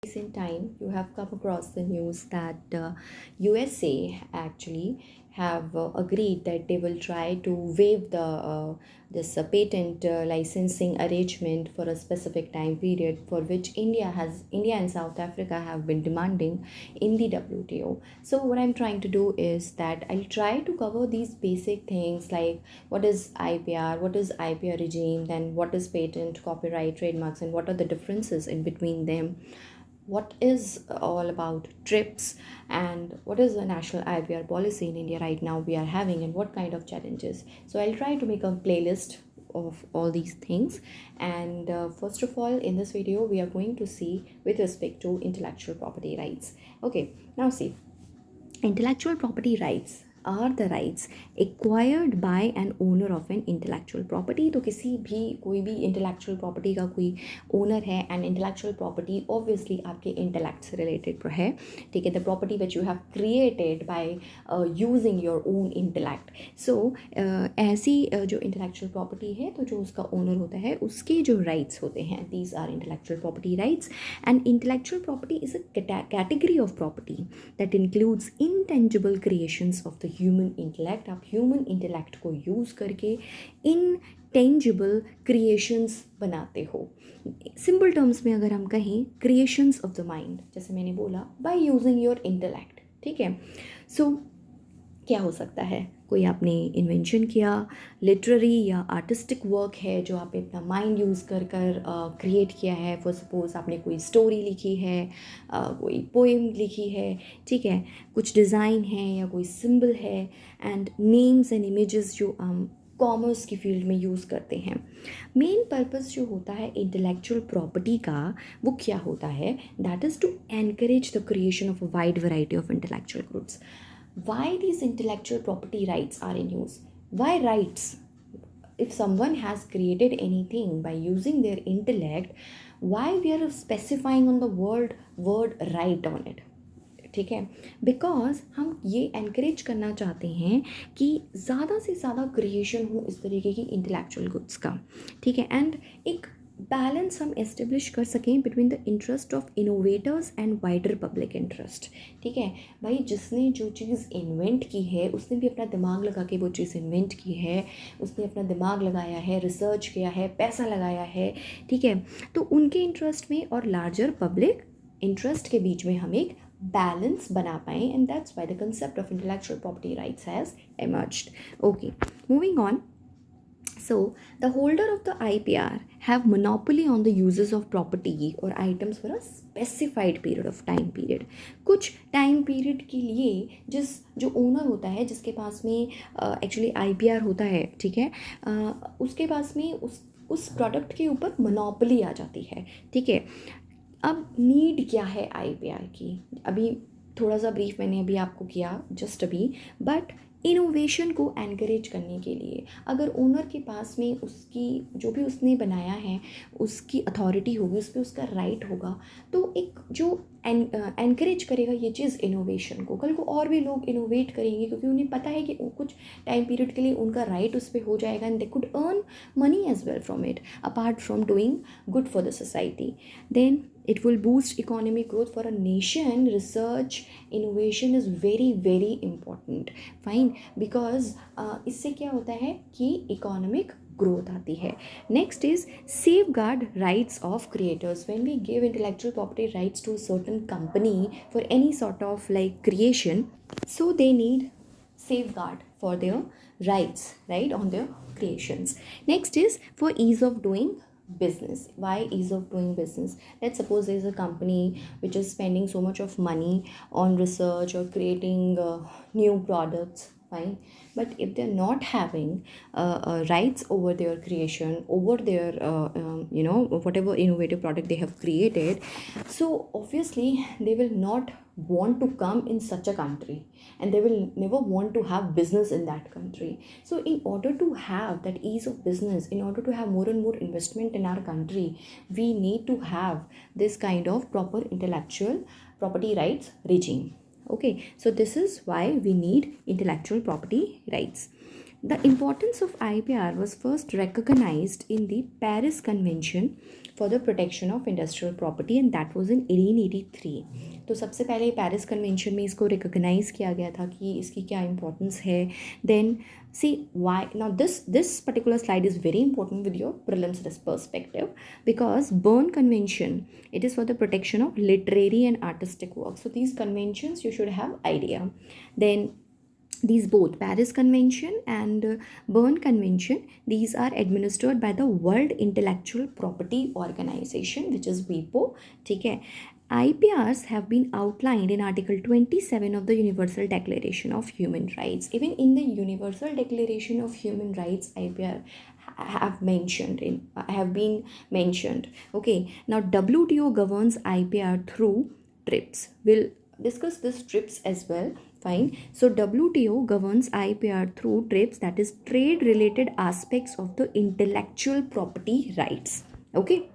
Recent time you have come across the news that USA actually have agreed that they will try to waive this patent licensing arrangement for a specific time period for which India and South Africa have been demanding in the WTO. So what I'm trying to do is that I'll try to cover these basic things like what is IPR, what is IPR regime, then what is patent, copyright, trademarks, and what are the differences in between them, what is all about trips, and what is the national IPR policy in India right now we are having, and what kind of challenges. So I'll try to make a playlist of all these things. And first of all, in this video we are going to see with respect to intellectual property rights. Okay, now see, intellectual property rights are the rights acquired by an owner of an intellectual property. तो किसी भी कोई भी intellectual property का कोई owner है, and intellectual property obviously आपके intellect से related है, ठीक है, the property which you have created by using your own intellect. So ऐसी जो intellectual property है, तो जो उसका owner होता है उसके जो rights होते हैं, these are intellectual property rights. And intellectual property is a category of property that includes intangible creations of the human intellect. आप ह्यूमन इंटेलेक्ट को यूज़ करके इनटेंजिबल क्रिएशंस बनाते हो. सिंपल टर्म्स में अगर हम कहें, क्रिएशंस ऑफ द माइंड, जैसे मैंने बोला, बाय यूजिंग योर इंटेलेक्ट. ठीक है, सो क्या हो सकता है, कोई आपने इन्वेंशन किया, लिटरेरी या आर्टिस्टिक वर्क है जो आपने अपना माइंड यूज़ कर क्रिएट किया है. फॉर सपोज आपने कोई स्टोरी लिखी है, कोई पोएम लिखी है, ठीक है, कुछ डिज़ाइन है या कोई सिंबल है, एंड नेम्स एंड इमेजेस जो हम कॉमर्स की फील्ड में यूज़ करते हैं. मेन पर्पस जो होता है इंटेलेक्चुअल प्रॉपर्टी का, वो क्या होता है, that is to encourage the creation of a wide variety of intellectual goods. Why these intellectual property rights are in use? Why rights? If someone has created anything by using their intellect, why we are specifying on the word right on it? ठीक है, because हम ये encourage करना चाहते हैं कि ज़्यादा से ज़्यादा क्रिएशन हो इस तरीके की इंटेलेक्चुअल गुड्स का. ठीक है, एंड एक बैलेंस हम एस्टेब्लिश कर सकें between the interest of innovators and wider public interest. ठीक है भाई, जिसने जो चीज़ इन्वेंट की है उसने भी अपना दिमाग लगा के वो चीज़ इन्वेंट की है, उसने अपना दिमाग लगाया है, रिसर्च किया है, पैसा लगाया है. ठीक है, तो उनके इंटरेस्ट में और लार्जर पब्लिक इंटरेस्ट के बीच में हम एक बैलेंस बना पाएँ, and that's why the concept of intellectual property rights has emerged. Okay, moving on. So, the holder of the IPR have monopoly on the uses of property or items for a specified period of time period. कुछ time period के लिए जो owner होता है, जिसके पास में actually IPR होता है, ठीक है, उसके पास में उस प्रोडक्ट के ऊपर मोनोपोली आ जाती है. ठीक है, अब नीड क्या है IPR की, अभी थोड़ा सा ब्रीफ मैंने अभी आपको किया जस्ट अभी, बट इनोवेशन को एनकरेज करने के लिए अगर ओनर के पास में उसकी जो भी उसने बनाया है उसकी अथॉरिटी होगी, उस पर उसका राइट होगा, तो एक जो एनकरेज करेगा ये चीज़ इनोवेशन को. कल को और भी लोग इनोवेट करेंगे क्योंकि उन्हें पता है कि कुछ टाइम पीरियड के लिए उनका राइट उस पर हो जाएगा, and they could earn money as well from it apart from doing good for the society. Then it will boost economic growth for a nation. Research innovation is very very important. Fine, because इससे क्या होता है कि economic growth आती है. Next is safeguard rights of creators. When we give intellectual property rights to a certain company for any sort of like creation, so they need safeguard for their rights, right, on their creations. Next is for ease of doing business. Why ease of doing business? Let's suppose there is a company which is spending so much of money on research or creating new products. Fine, but if they're not having rights over their creation, over their whatever innovative product they have created, so obviously they will not want to come in such a country, and they will never want to have business in that country. So in order to have that ease of business, in order to have more and more investment in our country, we need to have this kind of proper intellectual property rights regime. Okay, so this is why we need intellectual property rights. The importance of IPR was first recognized in the Paris Convention for the Protection of Industrial Property and that was in 1883. तो सबसे पहले Paris convention में इसको recognise किया गया था कि इसकी क्या इंपॉर्टेंस है. Then see why now this particular slide is very important with your prelims perspective because Berne Convention, it is for the protection of literary and artistic work. So these conventions you should have idea. Then these both Paris Convention and Berne Convention, these are administered by the World Intellectual Property Organization, which is WIPO. ठीक है. IPRs have been outlined in Article 27 of the Universal Declaration of Human Rights. Even in the Universal Declaration of Human Rights, IPR have been mentioned. Okay. Now WTO governs IPR through TRIPS. We'll discuss this TRIPS as well. Fine. So WTO governs IPR through TRIPS, that is trade related aspects of the intellectual property rights. Okay.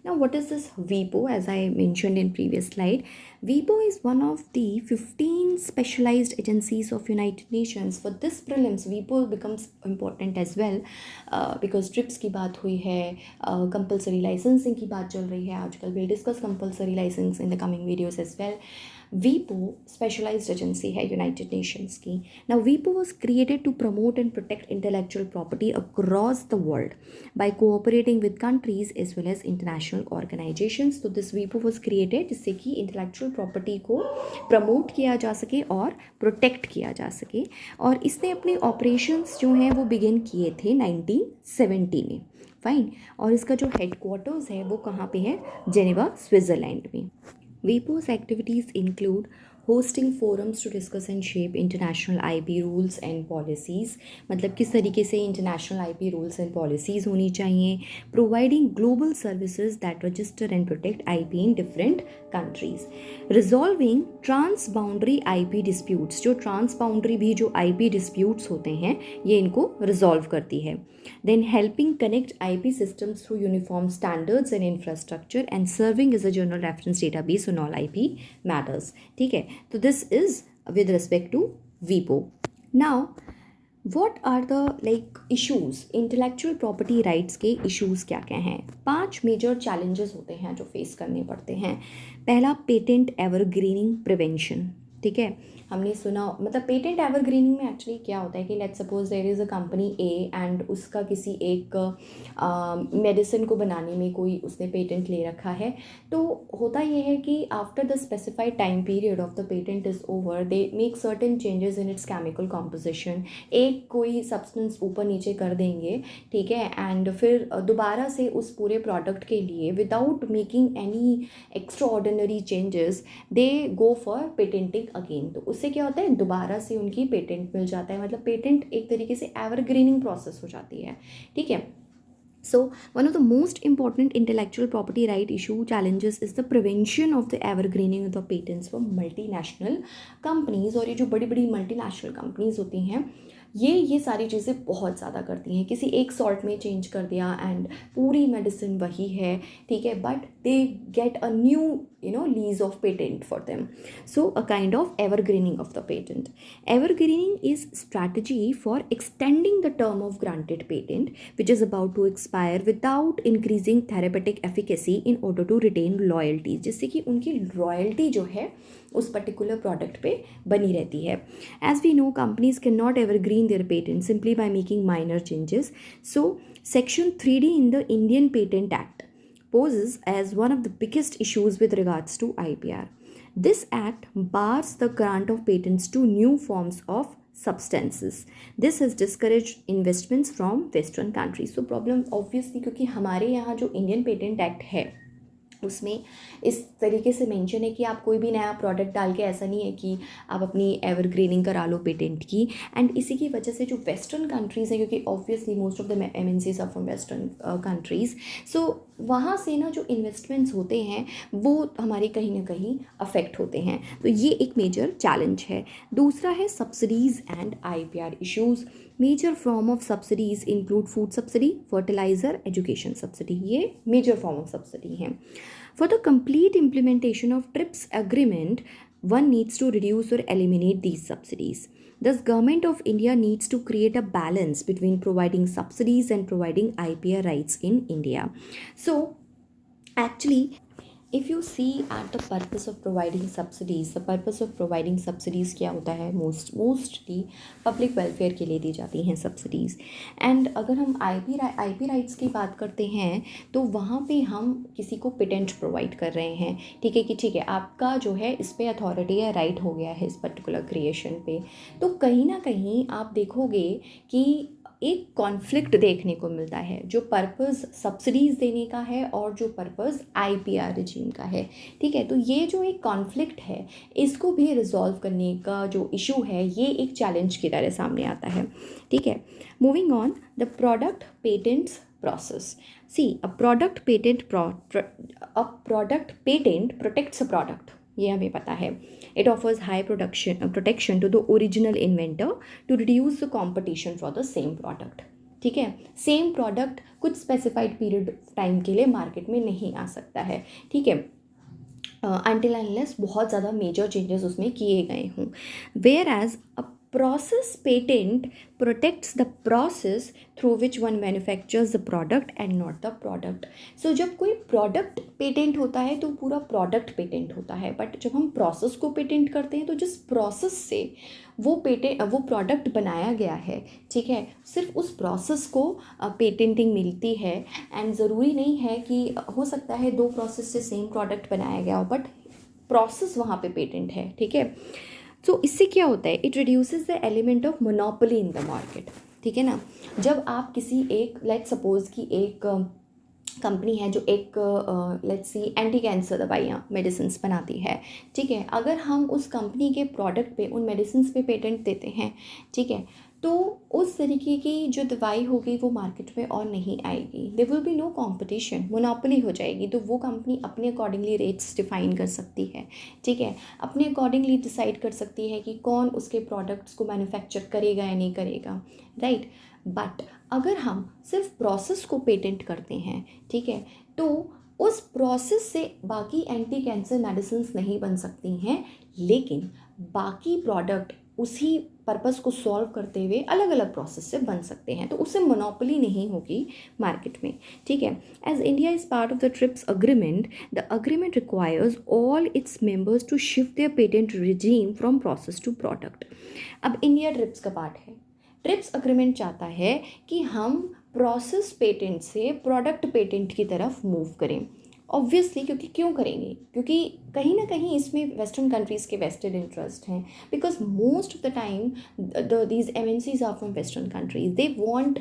Now what is this WIPO? As I mentioned in previous slide, WIPO is one of the 15 specialized agencies of United Nations. For this prelims, WIPO becomes important as well because TRIPS की बात हुई है, compulsory licensing की बात चल रही है आजकल. We'll discuss compulsory license in the coming videos as well. WIPO specialized agency है United Nations की. Now WIPO was created to promote and protect intellectual property across the world by cooperating with countries as well as international organizations. So this WIPO was created जिससे कि intellectual property को promote किया जा सके और protect किया जा सके. और इसने अपने operations जो हैं वो begin किए थे 1970 में. फाइन. और इसका जो headquarters है वो कहाँ पे है? जेनेवा, स्विट्ज़रलैंड में. WIPO's activities include hosting forums to discuss and shape international IP rules and policies. मतलब किस तरीके से international IP rules and policies होनी चाहिए. Providing global services that register and protect IP in different countries. Resolving transboundary IP disputes. जो transboundary भी जो IP disputes होते हैं ये इनको resolve करती है. Then helping connect IP systems through uniform standards and infrastructure and serving as a general reference database on all IP matters. ठीक है. So this is with respect to WIPO. Now, what are the issues? Intellectual property rights के issues क्या क्या हैं? 5 major challenges होते हैं जो face करने पड़ते हैं. पहला, patent evergreening prevention. ठीक है. हमने सुना मतलब पेटेंट एवरग्रीनिंग में एक्चुअली क्या होता है कि let's suppose there is a company A and उसका किसी एक मेडिसिन को बनाने में कोई उसने पेटेंट ले रखा है. तो होता ये है कि after the specified time period of the patent is over they make certain changes in its chemical composition. एक कोई सब्सटेंस ऊपर नीचे कर देंगे. ठीक है. एंड फिर दोबारा से उस पूरे प्रोडक्ट के लिए without making any extra ordinary changes they go for patenting again. तो उससे क्या होता है? दोबारा से उनकी पेटेंट मिल जाता है. मतलब पेटेंट एक तरीके से एवरग्रीनिंग प्रोसेस हो जाती है. ठीक है. So one of the most important intellectual property right issue challenges is the prevention of the evergreening of the patents for multinational companies. और ये जो बड़ी बड़ी multinational companies होती हैं ये सारी चीज़ें बहुत ज़्यादा करती हैं. किसी एक सॉल्ट में चेंज कर दिया एंड पूरी मेडिसिन वही है. ठीक है. But they get a new lease of patent for them. So a kind of evergreening of the patent. Evergreening is strategy for extending the term of granted patent which is about to expire without increasing therapeutic efficacy in order to retain loyalty. जिससे कि उनकी loyalty जो है उस particular product पे बनी रहती है. As we know, companies cannot evergreen their patent simply by making minor changes. So Section 3D in the Indian Patent Act poses as one of the biggest issues with regards to IPR. This act bars the grant of patents to new forms of substances. This has discouraged investments from Western countries. So problem obviously क्योंकि हमारे यहाँ जो Indian patent act है उसमें इस तरीके से mention है कि आप कोई भी नया प्रोडक्ट डाल के ऐसा नहीं है कि आप अपनी एवरग्रीनिंग करा लो पेटेंट की. एंड इसी की वजह से जो वेस्टर्न कंट्रीज़ हैं क्योंकि obviously most of the MNCs are from western countries. So वहाँ से ना जो इन्वेस्टमेंट्स होते हैं वो हमारे कहीं ना कहीं अफेक्ट होते हैं. तो ये एक मेजर चैलेंज है. दूसरा है subsidies and IPR issues. Major form of subsidies include food subsidy, fertiliser, education subsidy. ये मेजर फॉर्म ऑफ सब्सिडी हैं. For the complete implementation of TRIPS agreement, one needs to reduce or eliminate these subsidies. Thus, Government of India needs to create a balance between providing subsidies and providing IPR rights in India. So, actually, if you see at the purpose of providing subsidies, the purpose of providing subsidies क्या होता है, mostly public welfare के लिए दी जाती हैं subsidies. And अगर हम IP rights की बात करते हैं तो वहाँ पे हम किसी को पेटेंट प्रोवाइड कर रहे हैं. ठीक है कि ठीक है आपका जो है इस पर अथॉरिटी या राइट हो गया है इस पर्टिकुलर क्रिएशन पे. तो कहीं ना कहीं आप देखोगे कि एक कॉन्फ्लिक्ट देखने को मिलता है जो पर्पस सब्सिडीज़ देने का है और जो पर्पस आईपीआर रिजीम का है. ठीक है, तो ये जो एक कॉन्फ्लिक्ट है इसको भी रिजॉल्व करने का जो इशू है ये एक चैलेंज की तरह सामने आता है. ठीक है, moving on, the product patents process. See, a product patent protects a product. ये हमें पता है. It offers high protection to the original inventor to reduce the competition for the same product. ठीक है, सेम प्रोडक्ट कुछ specified period time के लिए market में नहीं आ सकता है. ठीक है, until unless बहुत ज़्यादा मेजर चेंजेस उसमें किए गए हों. Whereas a process patent protects the process through which one manufactures the product and not the product. So जब कोई प्रोडक्ट पेटेंट होता है तो पूरा प्रोडक्ट पेटेंट होता है, बट जब हम प्रोसेस को पेटेंट करते हैं तो जिस प्रोसेस से वो प्रोडक्ट बनाया गया है, ठीक है, सिर्फ उस प्रोसेस को पेटेंटिंग मिलती है. एंड ज़रूरी नहीं है कि हो सकता है दो प्रोसेस से सेम प्रोडक्ट बनाया गया हो बट प्रोसेस वहाँ पे पेटेंट है. ठीक है, तो इससे क्या होता है, it reduces the element of monopoly in the market. ठीक है ना, जब आप किसी एक लेट्स सपोज कि एक कंपनी है जो एक लेट्स सी एंटी कैंसर दवाइयाँ मेडिसिन बनाती है. ठीक है, अगर हम उस कंपनी के प्रोडक्ट पे उन मेडिसिन पे पेटेंट देते हैं, ठीक है, तो उस तरीके की जो दवाई होगी वो मार्केट में और नहीं आएगी. There will be no competition, monopoly हो जाएगी. तो वो कंपनी अपने अकॉर्डिंगली रेट्स डिफाइन कर सकती है. ठीक है, अपने अकॉर्डिंगली डिसाइड कर सकती है कि कौन उसके प्रोडक्ट्स को मैन्युफैक्चर करेगा या नहीं करेगा. राइट, बट अगर हम सिर्फ प्रोसेस को पेटेंट करते हैं, ठीक है, तो उस प्रोसेस से बाकी एंटी कैंसर मेडिसिन नहीं बन सकती हैं, लेकिन बाकी प्रोडक्ट उसी पर्पस को सॉल्व करते हुए अलग अलग प्रोसेस से बन सकते हैं. तो उससे मोनोपोली नहीं होगी मार्केट में. ठीक है, as India is part of the TRIPS agreement, the agreement requires all its members to shift their patent regime from process to product. अब इंडिया ट्रिप्स का पार्ट है. ट्रिप्स अग्रीमेंट चाहता है कि हम प्रोसेस पेटेंट से प्रोडक्ट पेटेंट की तरफ मूव करें. ऑब्वियसली, क्योंकि क्यों करेंगे, क्योंकि कहीं ना कहीं इसमें वेस्टर्न कंट्रीज़ के वेस्टेड इंटरेस्ट हैं. Because most of the time these MNCs are from western countries. They want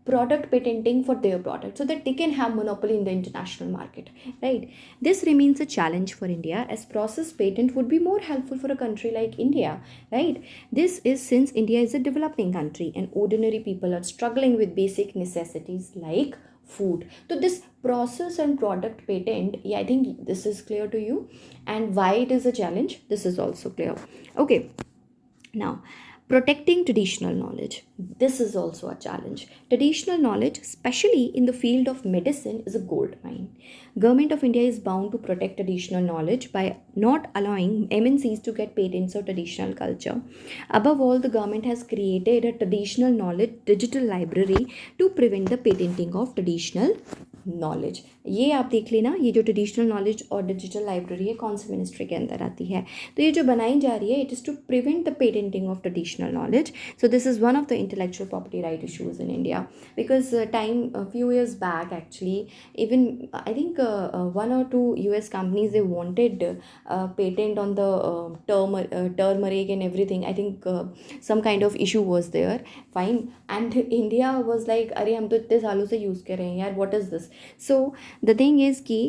product patenting for their product so that they can have monopoly in the international market, right? This remains a challenge for India as process patent would be more helpful for a country like India, right? This is since India is a developing country and ordinary people are struggling with basic necessities like food. So this process and product patent, yeah, I think this is clear to you, and why it is a challenge, this is also clear. Okay, now protecting traditional knowledge, this is also a challenge. Traditional knowledge, especially in the field of medicine, is a gold mine. Government of India is bound to protect traditional knowledge by not allowing MNCs to get patents of traditional culture. Above all, the government has created a traditional knowledge digital library to prevent the patenting of traditional knowledge. ये आप देख लेना, ये जो traditional knowledge और digital library है कौन से मिनिस्ट्री के अंदर आती है. तो ये जो बनाई जा रही है, it is to prevent the patenting of traditional knowledge. So this is one of the intellectual property right issues in India. Because time few years back actually even I think 1 or 2 US companies they wanted patent on the turmeric and everything. I think some kind of issue was there. Fine, and India was like, अरे हम तो इतने सालों से use कर रहे हैं यार, what is this? So the thing is कि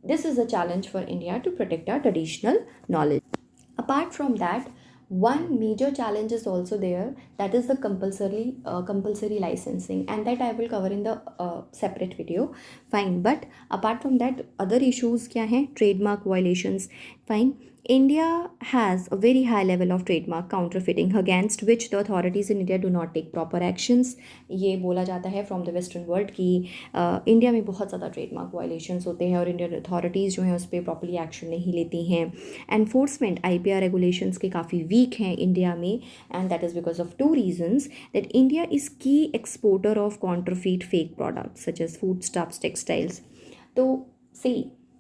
this is a challenge for India to protect our traditional knowledge. Apart from that, one major challenge is also there, that is the compulsory licensing, and that I will cover in the separate video. Fine, but apart from that, other issues क्या हैं? Trademark violations. Fine, India has a very high level of trademark counterfeiting against which the authorities in India do not take proper actions. ये बोला जाता है from the western world कि India में बहुत ज़्यादा ट्रेडमार्क वायलेशंस होते हैं और इंडियन अथॉरिटीज़ जो हैं उस पर प्रॉपरली एक्शन नहीं लेती हैं. एनफोर्समेंट IPR रेगुलेशंस के काफ़ी वीक हैं इंडिया में, and that is because of two reasons. That India is key exporter of counterfeit fake products such as food stuffs, textiles. तो see,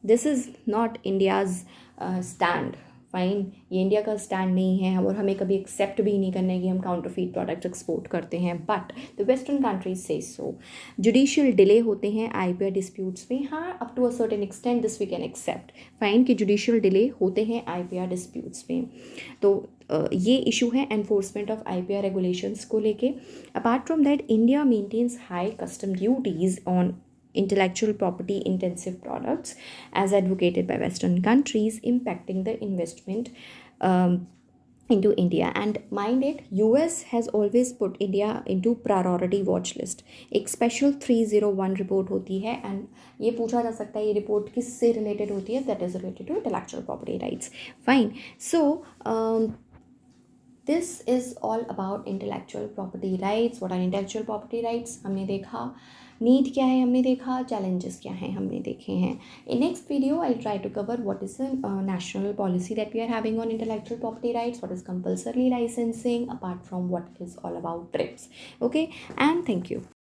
this is not India's stand. Fine, ये India का stand नहीं है और हमें कभी accept भी नहीं करना है कि हम काउंटरफीट प्रोडक्ट एक्सपोर्ट करते हैं. बट द वेस्टर्न कंट्रीज से सो. जुडिशियल डिले होते हैं IPR डिस्प्यूट्स में. हाँ, up to a certain extent this we can accept. Fine कि जुडिशियल डिले होते हैं IPR डिस्प्यूट्स में. तो ये इशू है एनफोर्समेंट ऑफ IPR रेगुलेशंस को लेके. Apart from that, India maintains high custom duties on intellectual property intensive products as advocated by western countries, impacting the investment into India. And mind it, US has always put India into priority watch list. एक special 301 report होती है, and ये पूछा जा सकता है ये report किससे related होती है. that is related to intellectual property rights. Fine. So this is all about intellectual property rights. What are intellectual property rights हमने देखा. नीड क्या है हमने देखा. चैलेंजेस क्या हैं हमने देखे हैं. In next video I try to cover what is the national policy that we are having on intellectual property rights, what is compulsory licensing, apart from what is all about TRIPS. Okay, and thank you.